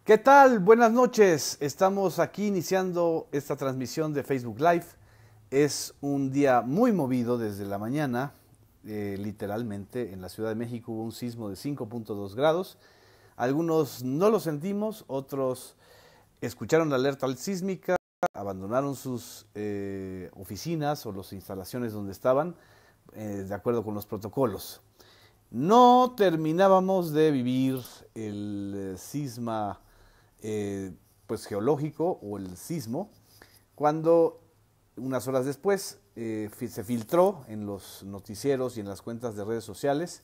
¿Qué tal? Buenas noches. Estamos aquí iniciando esta transmisión de Facebook Live. Es un día muy movido desde la mañana. Literalmente en la Ciudad de México hubo un sismo de 5.2 grados. Algunos no lo sentimos, otros escucharon la alerta sísmica, abandonaron sus oficinas o las instalaciones donde estaban, de acuerdo con los protocolos. No terminábamos de vivir el sisma geológico o el sismo cuando unas horas después se filtró en los noticieros y en las cuentas de redes sociales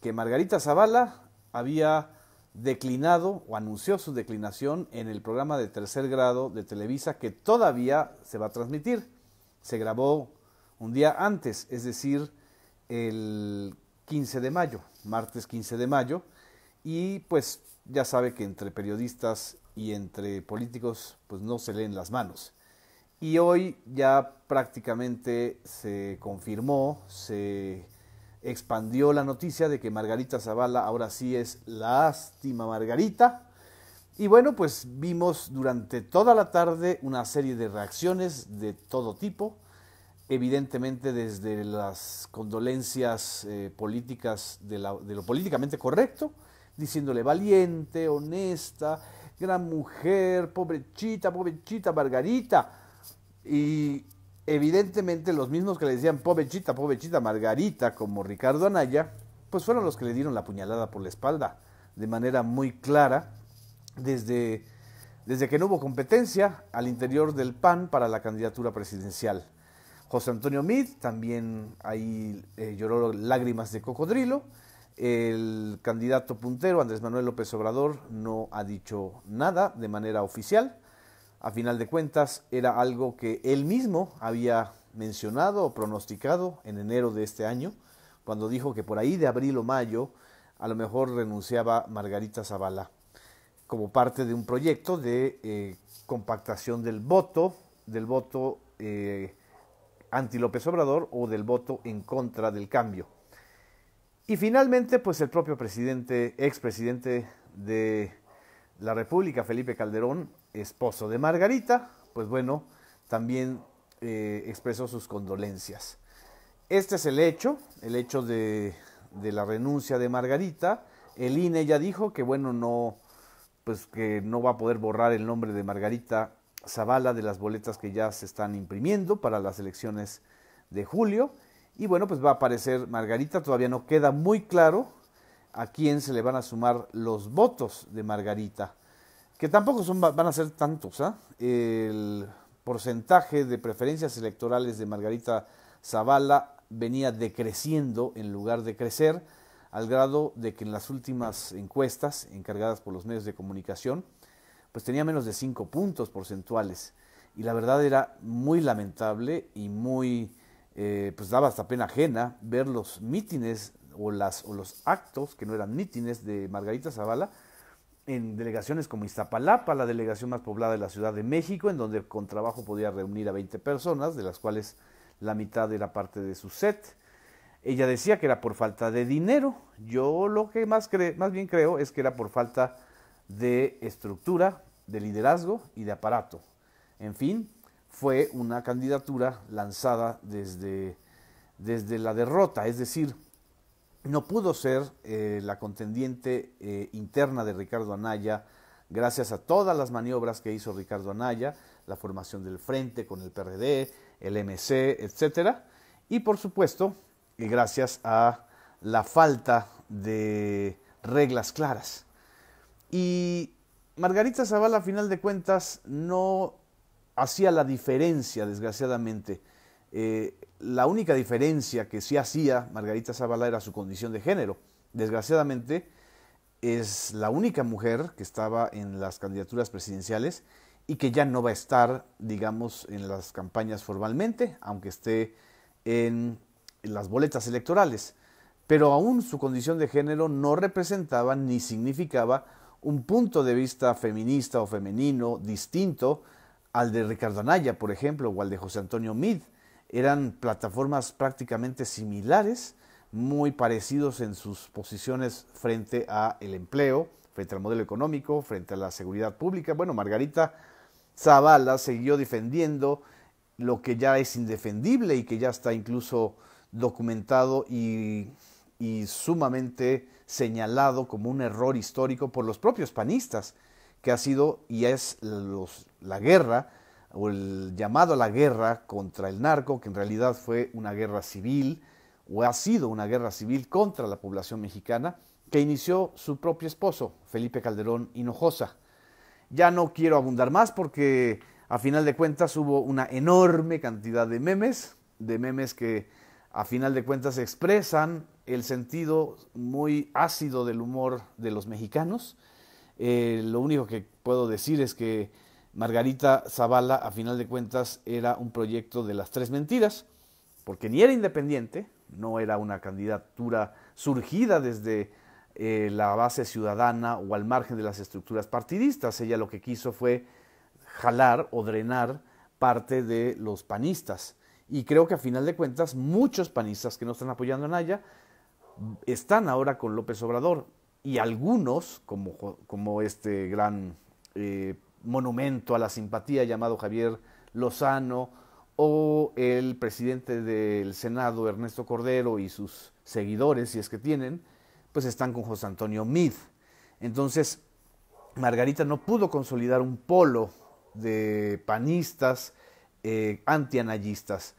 que Margarita Zavala había declinado o anunció su declinación en el programa de tercer grado de Televisa que todavía se va a transmitir. Se grabó un día antes, es decir, el 15 de mayo, martes 15 de mayo, y pues ya sabe que entre periodistas y entre políticos pues no se leen las manos. Y hoy ya prácticamente se confirmó, se expandió la noticia de que Margarita Zavala ahora sí es Lástima Margarita. Y bueno, pues vimos durante toda la tarde una serie de reacciones de todo tipo, evidentemente desde las condolencias políticas de lo políticamente correcto, diciéndole valiente, honesta, gran mujer, pobrecita Margarita. Y evidentemente los mismos que le decían pobrecita Margarita, como Ricardo Anaya, pues fueron los que le dieron la puñalada por la espalda de manera muy clara desde que no hubo competencia al interior del PAN para la candidatura presidencial. José Antonio Meade también ahí lloró lágrimas de cocodrilo. El candidato puntero, Andrés Manuel López Obrador, no ha dicho nada de manera oficial. A final de cuentas, era algo que él mismo había mencionado o pronosticado en enero de este año, cuando dijo que por ahí de abril o mayo a lo mejor renunciaba Margarita Zavala como parte de un proyecto de compactación del voto anti López Obrador o del voto en contra del cambio. Y finalmente, pues el propio expresidente de la República, Felipe Calderón, esposo de Margarita, pues bueno, también expresó sus condolencias. Este es el hecho de la renuncia de Margarita. El INE ya dijo que bueno, que no va a poder borrar el nombre de Margarita Zavala de las boletas que ya se están imprimiendo para las elecciones de julio. Y bueno, pues va a aparecer Margarita, todavía no queda muy claro a quién se le van a sumar los votos de Margarita, que tampoco van a ser tantos, ¿eh? El porcentaje de preferencias electorales de Margarita Zavala venía decreciendo en lugar de crecer, al grado de que en las últimas encuestas encargadas por los medios de comunicación, pues tenía menos de 5 puntos porcentuales. Y la verdad era muy lamentable y pues daba hasta pena ajena ver los mítines o los actos, que no eran mítines, de Margarita Zavala en delegaciones como Iztapalapa, la delegación más poblada de la Ciudad de México, en donde con trabajo podía reunir a 20 personas, de las cuales la mitad era parte de su set. Ella decía que era por falta de dinero. Yo lo que más bien creo es que era por falta de estructura, de liderazgo y de aparato. En fin, fue una candidatura lanzada desde la derrota, es decir, no pudo ser la contendiente interna de Ricardo Anaya, gracias a todas las maniobras que hizo Ricardo Anaya, la formación del Frente con el PRD, el MC, etcétera, y por supuesto, gracias a la falta de reglas claras. Y Margarita Zavala, a final de cuentas, no hacía la diferencia, desgraciadamente. La única diferencia que sí hacía Margarita Zavala era su condición de género. Desgraciadamente, es la única mujer que estaba en las candidaturas presidenciales y que ya no va a estar, digamos, en las campañas formalmente, aunque esté en las boletas electorales. Pero aún su condición de género no representaba ni significaba un punto de vista feminista o femenino distinto al de Ricardo Anaya, por ejemplo, o al de José Antonio Meade. Eran plataformas prácticamente similares, muy parecidos en sus posiciones frente a el empleo, frente al modelo económico, frente a la seguridad pública. Bueno, Margarita Zavala siguió defendiendo lo que ya es indefendible y que ya está incluso documentado y sumamente señalado como un error histórico por los propios panistas, que ha sido y es la guerra o el llamado a la guerra contra el narco, que en realidad fue una guerra civil o ha sido una guerra civil contra la población mexicana, que inició su propio esposo, Felipe Calderón Hinojosa. Ya no quiero abundar más porque a final de cuentas hubo una enorme cantidad de memes que a final de cuentas expresan el sentido muy ácido del humor de los mexicanos. Lo único que puedo decir es que Margarita Zavala a final de cuentas era un proyecto de las tres mentiras, porque ni era independiente, no era una candidatura surgida desde la base ciudadana o al margen de las estructuras partidistas. Ella lo que quiso fue jalar o drenar parte de los panistas. Y creo que a final de cuentas muchos panistas que no están apoyando a Anaya están ahora con López Obrador. Y algunos, como este gran monumento a la simpatía llamado Javier Lozano, o el presidente del Senado, Ernesto Cordero, y sus seguidores, si es que tienen, pues están con José Antonio Meade. Entonces, Margarita no pudo consolidar un polo de panistas antianayistas.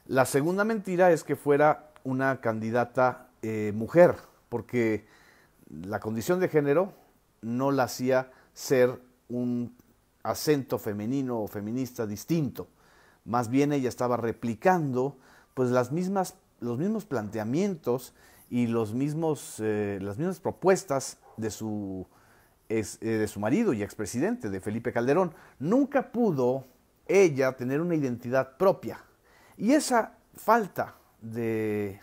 La segunda mentira es que fuera una candidata mujer, porque la condición de género no la hacía ser un acento femenino o feminista distinto. Más bien ella estaba replicando pues los mismos planteamientos y las mismas propuestas de su marido y expresidente, de Felipe Calderón. Nunca pudo ella tener una identidad propia. Y esa falta de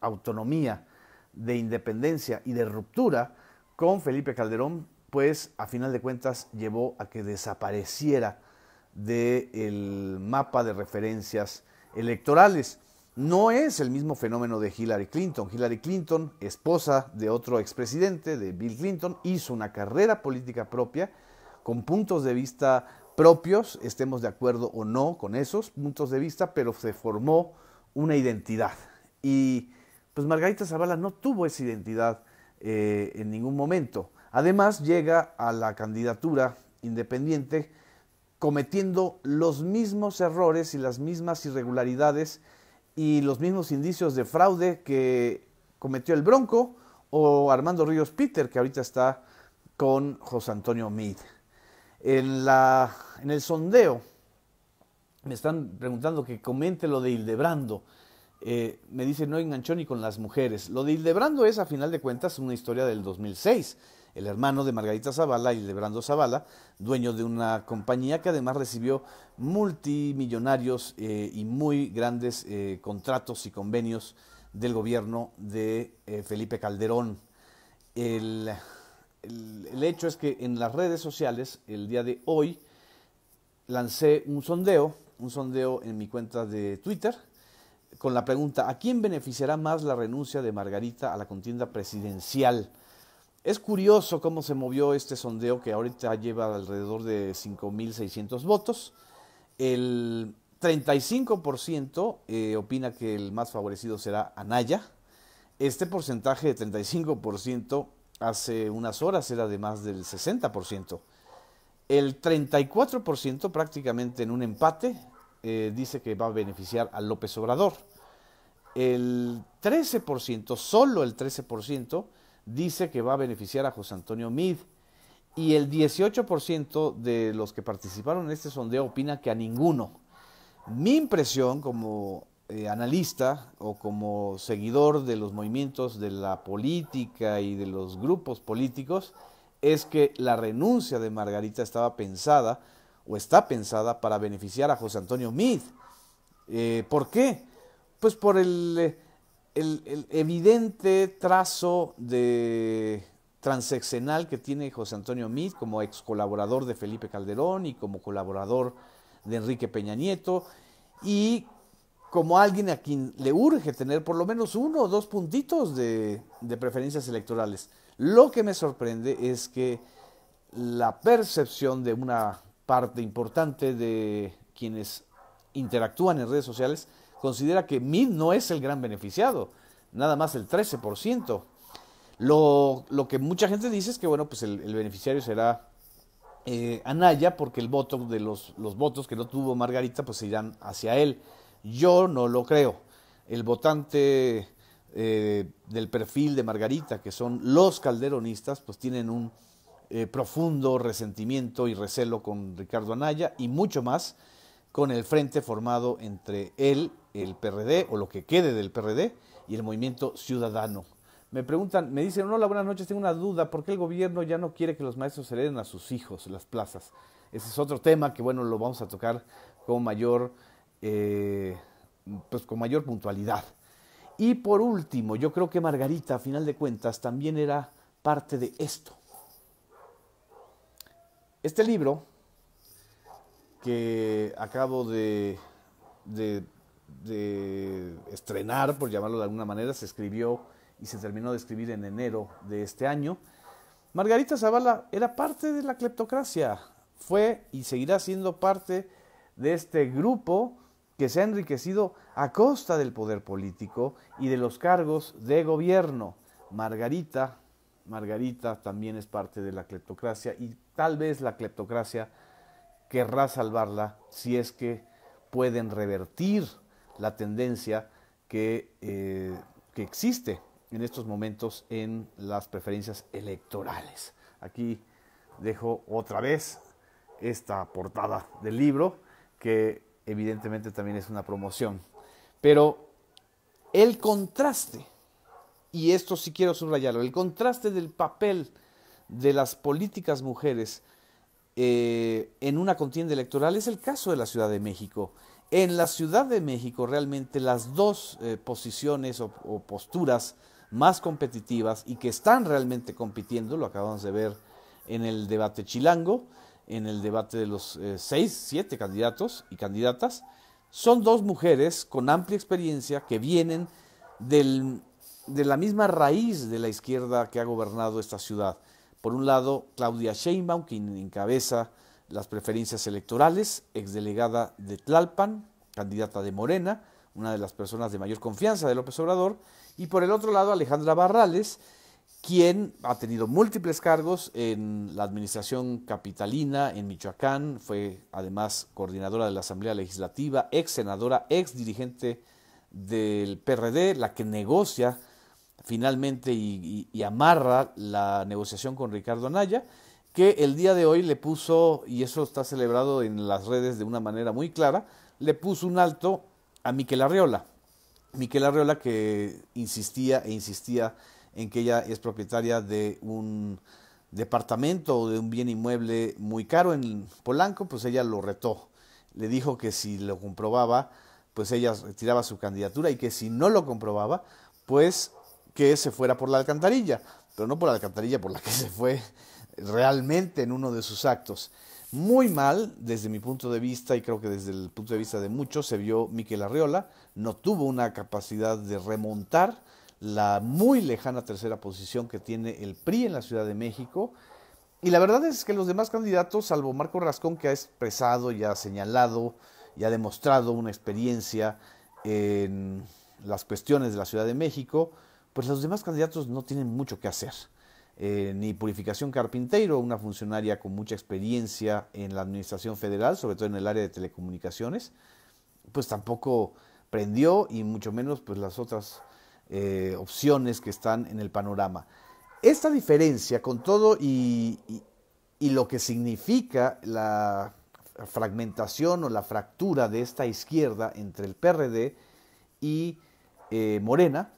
autonomía, de independencia y de ruptura con Felipe Calderón, pues a final de cuentas llevó a que desapareciera del mapa de referencias electorales. No es el mismo fenómeno de Hillary Clinton. Hillary Clinton, esposa de otro expresidente, de Bill Clinton, hizo una carrera política propia, con puntos de vista propios, estemos de acuerdo o no con esos puntos de vista, pero se formó una identidad. Y pues Margarita Zavala no tuvo esa identidad en ningún momento. Además llega a la candidatura independiente cometiendo los mismos errores y las mismas irregularidades y los mismos indicios de fraude que cometió el Bronco o Armando Ríos Peter, que ahorita está con José Antonio Meade. En el sondeo me están preguntando que comente lo de Hildebrando. Me dice no enganchó ni con las mujeres. Lo de Hildebrando es a final de cuentas una historia del 2006. El hermano de Margarita Zavala, Hildebrando Zavala, dueño de una compañía que además recibió multimillonarios y muy grandes contratos y convenios del gobierno de Felipe Calderón. El hecho es que en las redes sociales, el día de hoy, lancé un sondeo en mi cuenta de Twitter, con la pregunta, ¿a quién beneficiará más la renuncia de Margarita a la contienda presidencial? Es curioso cómo se movió este sondeo, que ahorita lleva alrededor de 5.600 votos. El 35% opina que el más favorecido será Anaya. Este porcentaje de 35% hace unas horas era de más del 60%. El 34%, prácticamente en un empate, dice que va a beneficiar a López Obrador. El 13%, solo el 13%, dice que va a beneficiar a José Antonio Meade. Y el 18% de los que participaron en este sondeo opina que a ninguno. Mi impresión como analista o como seguidor de los movimientos de la política y de los grupos políticos es que la renuncia de Margarita estaba pensada o está pensada para beneficiar a José Antonio Meade. ¿Por qué? Pues por el evidente trazo de transeccional que tiene José Antonio Meade como ex colaborador de Felipe Calderón y como colaborador de Enrique Peña Nieto, y como alguien a quien le urge tener por lo menos 1 o 2 puntitos de preferencias electorales. Lo que me sorprende es que la percepción de una parte importante de quienes interactúan en redes sociales considera que Mid no es el gran beneficiado, nada más el 13%. Lo que mucha gente dice es que bueno, pues el beneficiario será Anaya, porque el voto de los votos que no tuvo Margarita pues se irán hacia él. Yo no lo creo. El votante del perfil de Margarita, que son los calderonistas, pues tienen un profundo resentimiento y recelo con Ricardo Anaya y mucho más con el frente formado entre él, el PRD o lo que quede del PRD y el Movimiento Ciudadano. Me preguntan, me dicen, hola, buenas noches, tengo una duda, ¿por qué el gobierno ya no quiere que los maestros hereden a sus hijos las plazas? Ese es otro tema que, bueno, lo vamos a tocar con mayor, pues con mayor puntualidad. Y por último, yo creo que Margarita, a final de cuentas, también era parte de esto. Este libro que acabo de estrenar, por llamarlo de alguna manera, se escribió y se terminó de escribir en enero de este año. Margarita Zavala era parte de la cleptocracia, fue y seguirá siendo parte de este grupo que se ha enriquecido a costa del poder político y de los cargos de gobierno. Margarita también es parte de la cleptocracia y tal vez la cleptocracia querrá salvarla si es que pueden revertir la tendencia que existe en estos momentos en las preferencias electorales. Aquí dejo otra vez esta portada del libro, que evidentemente también es una promoción. Pero el contraste, y esto sí quiero subrayarlo, el contraste del papel de las políticas mujeres en una contienda electoral es el caso de la Ciudad de México. En la Ciudad de México realmente las dos posiciones o posturas más competitivas y que están realmente compitiendo, lo acabamos de ver en el debate chilango, en el debate de los 6, 7 candidatos y candidatas, son dos mujeres con amplia experiencia que vienen de la misma raíz de la izquierda que ha gobernado esta ciudad. Por un lado, Claudia Sheinbaum, quien encabeza las preferencias electorales, exdelegada de Tlalpan, candidata de Morena, una de las personas de mayor confianza de López Obrador, y por el otro lado Alejandra Barrales, quien ha tenido múltiples cargos en la administración capitalina en Michoacán, fue además coordinadora de la Asamblea Legislativa, ex senadora, ex dirigente del PRD, la que negocia finalmente y amarra la negociación con Ricardo Anaya, que el día de hoy le puso, y eso está celebrado en las redes de una manera muy clara, le puso un alto a Miquel Arriola. Miquel Arriola, que insistía en que ella es propietaria de un departamento o de un bien inmueble muy caro en Polanco, pues ella lo retó. Le dijo que si lo comprobaba, pues ella retiraba su candidatura y que si no lo comprobaba, pues que se fuera por la alcantarilla, pero no por la alcantarilla por la que se fue realmente en uno de sus actos. Muy mal, desde mi punto de vista, y creo que desde el punto de vista de muchos, se vio Miquel Arriola, no tuvo una capacidad de remontar la muy lejana tercera posición que tiene el PRI en la Ciudad de México, y la verdad es que los demás candidatos, salvo Marco Rascón, que ha expresado y ha señalado y ha demostrado una experiencia en las cuestiones de la Ciudad de México, pues los demás candidatos no tienen mucho que hacer. Ni Purificación Carpinteiro, una funcionaria con mucha experiencia en la administración federal, sobre todo en el área de telecomunicaciones, pues tampoco prendió, y mucho menos pues las otras opciones que están en el panorama. Esta diferencia, con todo y lo que significa la fragmentación o la fractura de esta izquierda entre el PRD y Morena,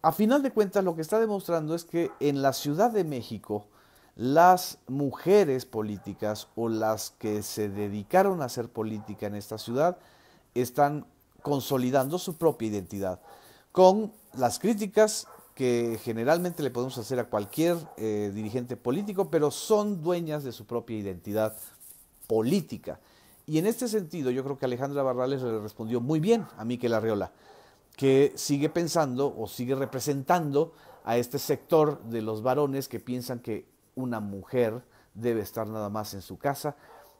a final de cuentas lo que está demostrando es que en la Ciudad de México las mujeres políticas o las que se dedicaron a hacer política en esta ciudad están consolidando su propia identidad, con las críticas que generalmente le podemos hacer a cualquier dirigente político, pero son dueñas de su propia identidad política. Y en este sentido yo creo que Alejandra Barrales le respondió muy bien a Mikel Arriola, que sigue pensando o sigue representando a este sector de los varones que piensan que una mujer debe estar nada más en su casa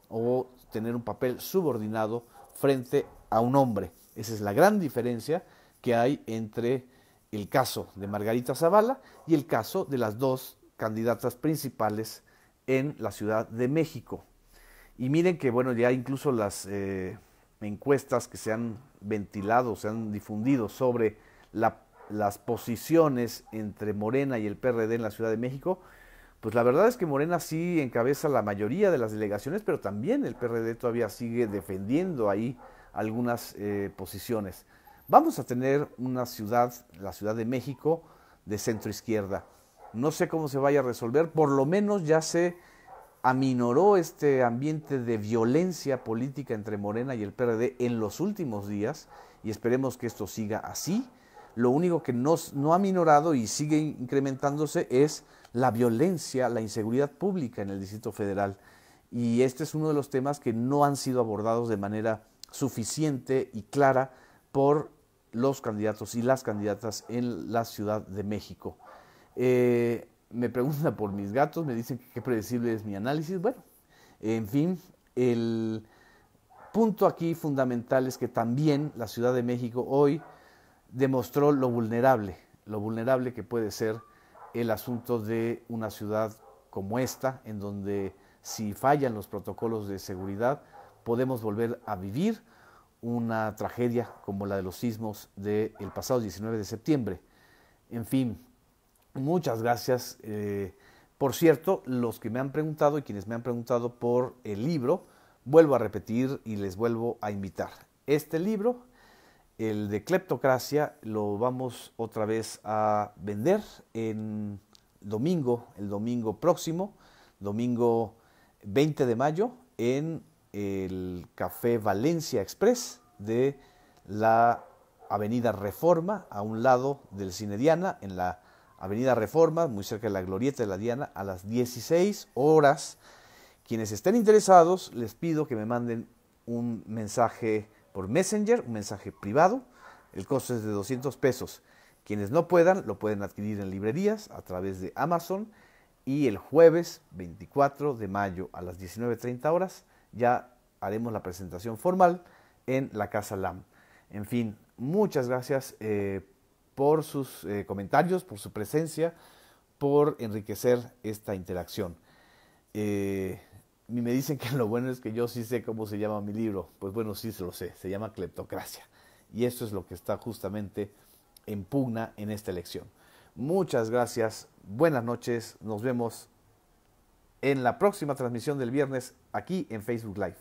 o tener un papel subordinado frente a un hombre. Esa es la gran diferencia que hay entre el caso de Margarita Zavala y el caso de las dos candidatas principales en la Ciudad de México. Y miren que, bueno, ya incluso las encuestas que se han ventilado, se han difundido sobre las posiciones entre Morena y el PRD en la Ciudad de México, pues la verdad es que Morena sí encabeza la mayoría de las delegaciones, pero también el PRD todavía sigue defendiendo ahí algunas posiciones. Vamos a tener una ciudad, la Ciudad de México, de centro izquierda. No sé cómo se vaya a resolver, por lo menos ya se aminoró este ambiente de violencia política entre Morena y el PRD en los últimos días y esperemos que esto siga así. Lo único que no ha minorado y sigue incrementándose es la violencia, la inseguridad pública en el Distrito Federal. Y este es uno de los temas que no han sido abordados de manera suficiente y clara por los candidatos y las candidatas en la Ciudad de México. Me preguntan por mis gatos, me dicen que qué predecible es mi análisis. Bueno, en fin, el punto aquí fundamental es que también la Ciudad de México hoy demostró lo vulnerable que puede ser el asunto de una ciudad como esta, en donde si fallan los protocolos de seguridad, podemos volver a vivir una tragedia como la de los sismos del pasado 19 de septiembre. En fin, muchas gracias. Por cierto, los que me han preguntado y quienes me han preguntado por el libro, vuelvo a repetir y les vuelvo a invitar. Este libro, el de Cleptocracia, lo vamos otra vez a vender el domingo próximo, domingo 20 de mayo, en el Café Valencia Express de la Avenida Reforma, a un lado del Cine Diana, en la Avenida Reforma, muy cerca de la Glorieta de la Diana, a las 16 horas. Quienes estén interesados, les pido que me manden un mensaje por Messenger, un mensaje privado. El costo es de 200 pesos. Quienes no puedan, lo pueden adquirir en librerías a través de Amazon. Y el jueves 24 de mayo a las 19:30 horas ya haremos la presentación formal en la Casa LAM. En fin, muchas gracias por sus comentarios, por su presencia, por enriquecer esta interacción. Me dicen que lo bueno es que yo sí sé cómo se llama mi libro. Pues bueno, sí se lo sé, se llama Cleptocracia. Y eso es lo que está justamente en pugna en esta elección. Muchas gracias, buenas noches, nos vemos en la próxima transmisión del viernes aquí en Facebook Live.